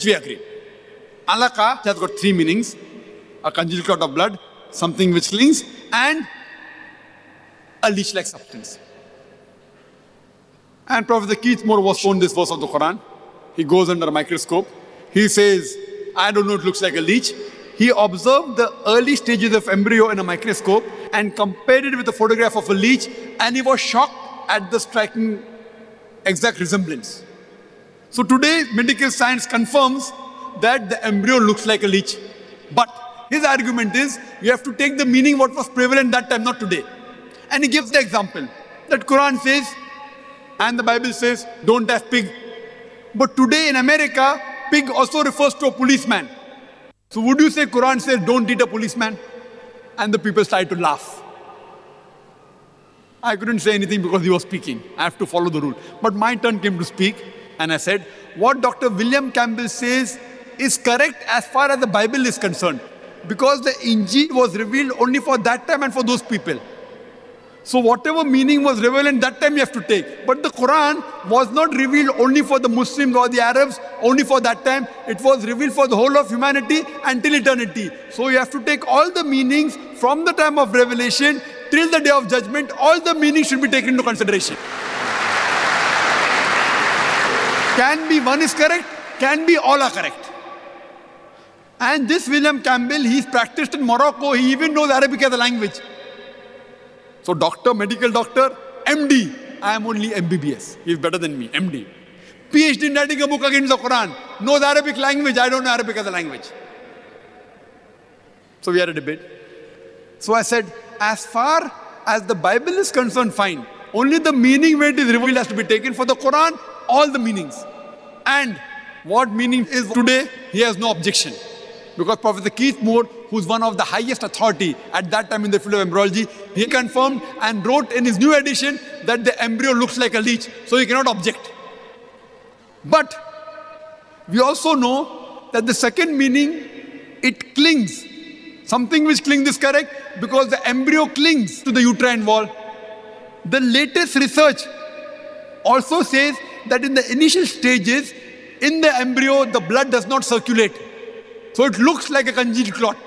We agree. Alaka has got three meanings: a congealed clot of blood, something which clings, and a leech-like substance. And Prophet Keith Moore was shown this verse of the Quran. He goes under a microscope. He says, I don't know, it looks like a leech. He observed the early stages of embryo in a microscope and compared it with a photograph of a leech, and he was shocked at the striking exact resemblance. So today, medical science confirms that the embryo looks like a leech. But his argument is, you have to take the meaning what was prevalent that time, not today. And he gives the example that Quran says, and the Bible says, don't have pig. But today in America, pig also refers to a policeman. So would you say Quran says, don't eat a policeman? And the people started to laugh. I couldn't say anything because he was speaking. I have to follow the rule. But my turn came to speak, and I said, what Dr. William Campbell says is correct as far as the Bible is concerned. Because the Injil was revealed only for that time and for those people. So whatever meaning was relevant that time you have to take. But the Quran was not revealed only for the Muslims or the Arabs, only for that time. It was revealed for the whole of humanity until eternity. So you have to take all the meanings from the time of revelation till the day of judgment. All the meanings should be taken into consideration. Can be one is correct, can be all are correct. And this William Campbell, he's practiced in Morocco. He even knows Arabic as a language. So doctor, medical doctor, MD. I am only MBBS. He's better than me, MD. PhD in writing a book against the Quran. Knows Arabic language. I don't know Arabic as a language. So we had a debate. So I said, as far as the Bible is concerned, fine. Only the meaning where it is revealed has to be taken. For the Quran, all the meanings. And what meaning is today, he has no objection. Because Professor Keith Moore, who's one of the highest authority at that time in the field of embryology, he confirmed and wrote in his new edition that the embryo looks like a leech, so he cannot object. But we also know that the second meaning, it clings. Something which clings is correct because the embryo clings to the uterine wall. The latest research also says that in the initial stages, in the embryo, the blood does not circulate. So it looks like a congealed clot.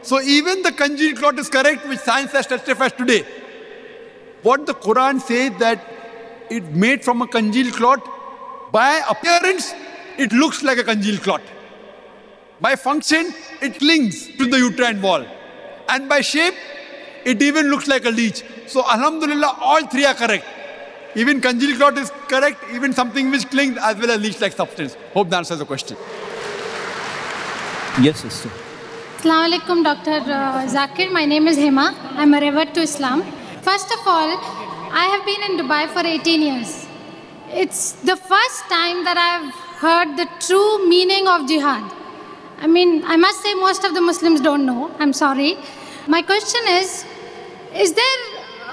So even the congealed clot is correct, which science has testified today. What the Quran says that it made from a congealed clot, by appearance, it looks like a congealed clot. By function, it clings to the uterine wall. And by shape, it even looks like a leech. So alhamdulillah, all three are correct. Even congealed clot is correct, even something which clings as well as leech-like substance. Hope that answers the question. Yes, sister. Assalamu alaikum, Dr. Zakir. My name is Hema. I'm a revert to Islam. First of all, I have been in Dubai for 18 years. It's the first time that I've heard the true meaning of jihad. I mean, I must say most of the Muslims don't know. I'm sorry. My question is there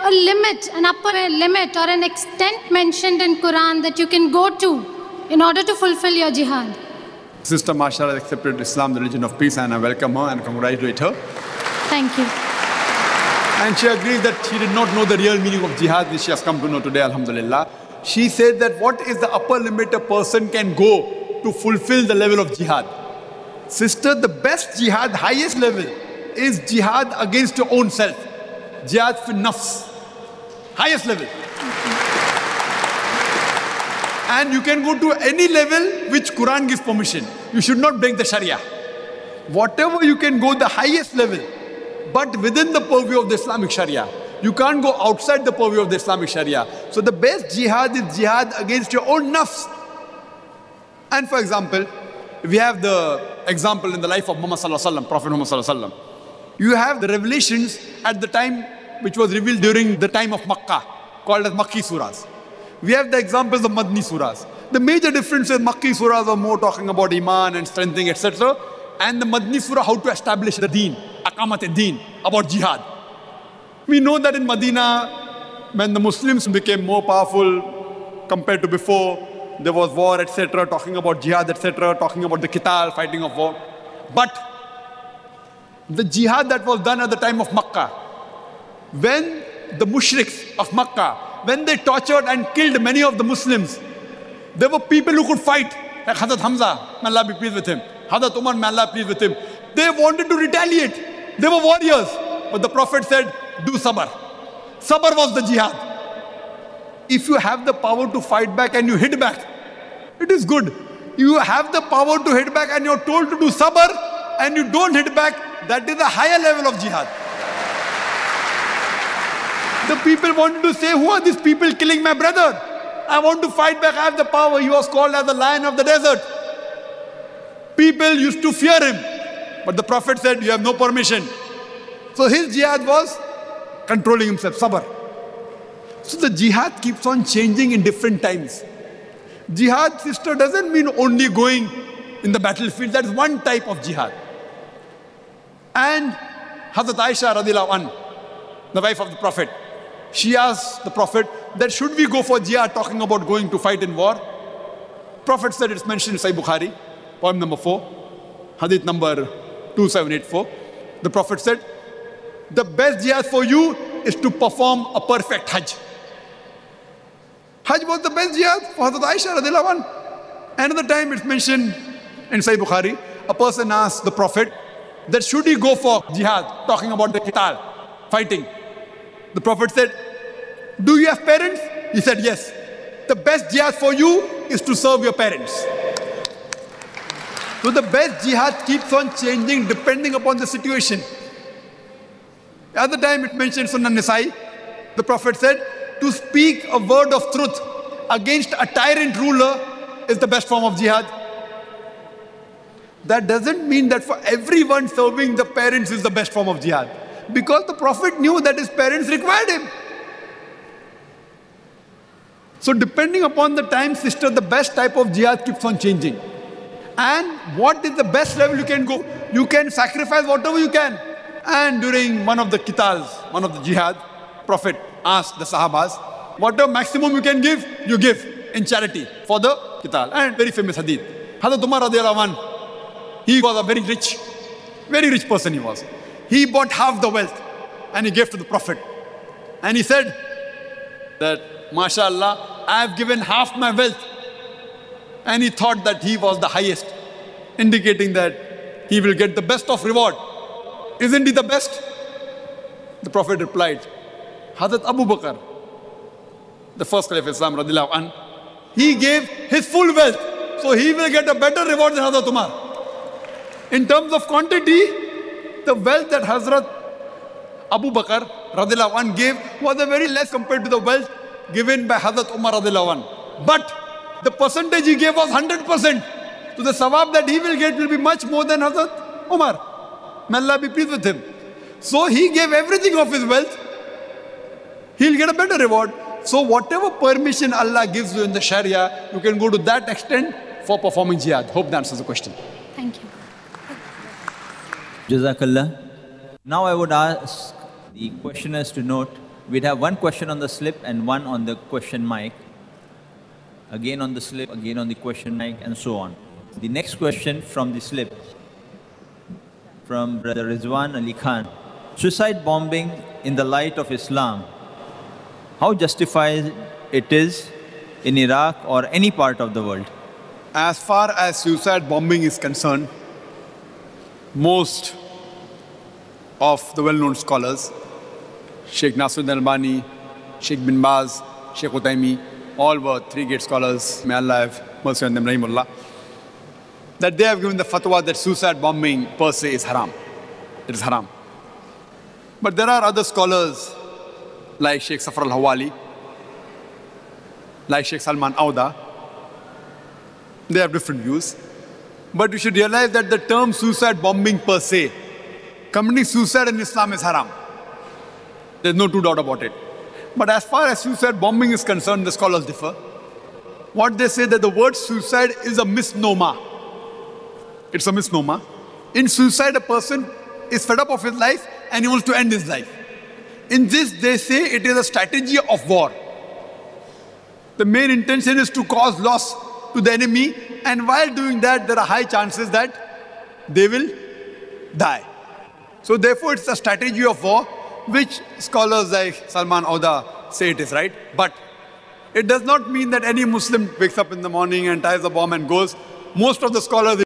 a limit, an upper limit or an extent mentioned in Quran that you can go to in order to fulfill your jihad? Sister Masha has accepted Islam, the religion of peace, and I welcome her and congratulate her. Thank you. And she agrees that she did not know the real meaning of jihad, which she has come to know today, alhamdulillah. She said that what is the upper limit a person can go to fulfill the level of jihad? Sister, the best jihad, highest level, is jihad against your own self. Jihad fi nafs. Highest level. And you can go to any level which Quran gives permission. You should not break the Sharia. Whatever you can go the highest level, but within the purview of the Islamic Sharia. You can't go outside the purview of the Islamic Sharia. So the best jihad is jihad against your own nafs. And for example, we have the example in the life of Muhammad Sallallahu Alaihi Wasallam, Prophet Muhammad Sallallahu Alaihi Wasallam. You have the revelations at the time which was revealed during the time of Makkah, called as Makki Surahs. We have the examples of Madni Surahs. The major difference is Makki Surahs are more talking about Iman and strengthening, etc. And the Madni Surah, how to establish the deen, Aqamat al-Deen, about jihad. We know that in Medina, when the Muslims became more powerful compared to before, there was war, etc., talking about jihad, etc., talking about the qital, fighting of war. But the jihad that was done at the time of Makkah, when the mushriks of Makkah, when they tortured and killed many of the Muslims, there were people who could fight like Hazrat Hamza, may Allah be pleased with him, Hazrat Umar, may Allah be pleased with him, they wanted to retaliate. They were warriors. But the Prophet said, do sabr. Sabr was the jihad. If you have the power to fight back and you hit back, it is good. You have the power to hit back and you're told to do sabr and you don't hit back, that is a higher level of jihad. The people wanted to say, who are these people killing my brother? I want to fight back, I have the power. He was called as the lion of the desert. People used to fear him. But the Prophet said, you have no permission. So his jihad was controlling himself, sabr. So the jihad keeps on changing in different times. Jihad, sister, doesn't mean only going in the battlefield. That is one type of jihad. And Hazrat Aisha radiallahu anha, the wife of the Prophet, she asked the Prophet that should we go for jihad, talking about going to fight in war? Prophet said, it's mentioned in Sahih Bukhari, poem number 4, hadith number 2784. The Prophet said, the best jihad for you is to perform a perfect Hajj. Hajj was the best jihad for Hazrat Aisha radiallahu anha. Another time it's mentioned in Sahih Bukhari, a person asked the Prophet that should he go for jihad, talking about the qital, fighting. The Prophet said, do you have parents? He said, yes. The best jihad for you is to serve your parents. So the best jihad keeps on changing depending upon the situation. The other time it mentioned Sunan Nisai, the Prophet said, to speak a word of truth against a tyrant ruler is the best form of jihad. That doesn't mean that for everyone serving the parents is the best form of jihad. Because the Prophet knew that his parents required him. So depending upon the time, sister, the best type of jihad keeps on changing. And what is the best level you can go? You can sacrifice whatever you can. And during one of the qitals, one of the jihad, Prophet asked the Sahabas, whatever maximum you can give, you give in charity for the qital. And very famous hadith. Hazrat Umar radiallahu anhu, he was a very rich person he was. He bought half the wealth and he gave to the Prophet. And he said that, MashaAllah, I have given half my wealth. And he thought that he was the highest, indicating that he will get the best of reward. Isn't he the best? The Prophet replied, Hazrat Abu Bakr, the first Caliph of Islam, radiallahu anh, he gave his full wealth. So he will get a better reward than Hazrat Umar. In terms of quantity, the wealth that Hazrat Abu Bakr radiallahu anh gave was a very less compared to the wealth given by Hazrat Umar radiallahu anh. But the percentage he gave was 100%. So the sawab that he will get will be much more than Hazrat Umar. May Allah be pleased with him. So he gave everything of his wealth. He'll get a better reward. So whatever permission Allah gives you in the Sharia, you can go to that extent for performing jihad. Hope that answers the question. Thank you. Jazakallah. Now I would ask the questioners to note, we'd have one question on the slip and one on the question mic. Again on the slip, again on the question mic, and so on. The next question from the slip, from Brother Rizwan Ali Khan. Suicide bombing in the light of Islam, how justified it is in Iraq or any part of the world? As far as suicide bombing is concerned, most of the well-known scholars, Sheikh Nasruddin Albani, Sheikh bin Baz, Sheikh Uthaymeen, all were three great scholars, may Allah have mercy on them, rahimullah, that they have given the fatwa that suicide bombing per se is haram. It is haram. But there are other scholars like Sheikh Safar al-Hawali, like Sheikh Salman Auda. They have different views. But you should realize that the term suicide bombing per se, committing suicide in Islam is haram. There's no two doubt about it. But as far as suicide bombing is concerned, the scholars differ. What they say that the word suicide is a misnomer. It's a misnomer. In suicide, a person is fed up of his life and he wants to end his life. In this, they say it is a strategy of war. The main intention is to cause loss to the enemy, and while doing that, there are high chances that they will die. So therefore, it's a strategy of war, which scholars like Salman Auda say it is right. But it does not mean that any Muslim wakes up in the morning and ties a bomb and goes. most of the scholars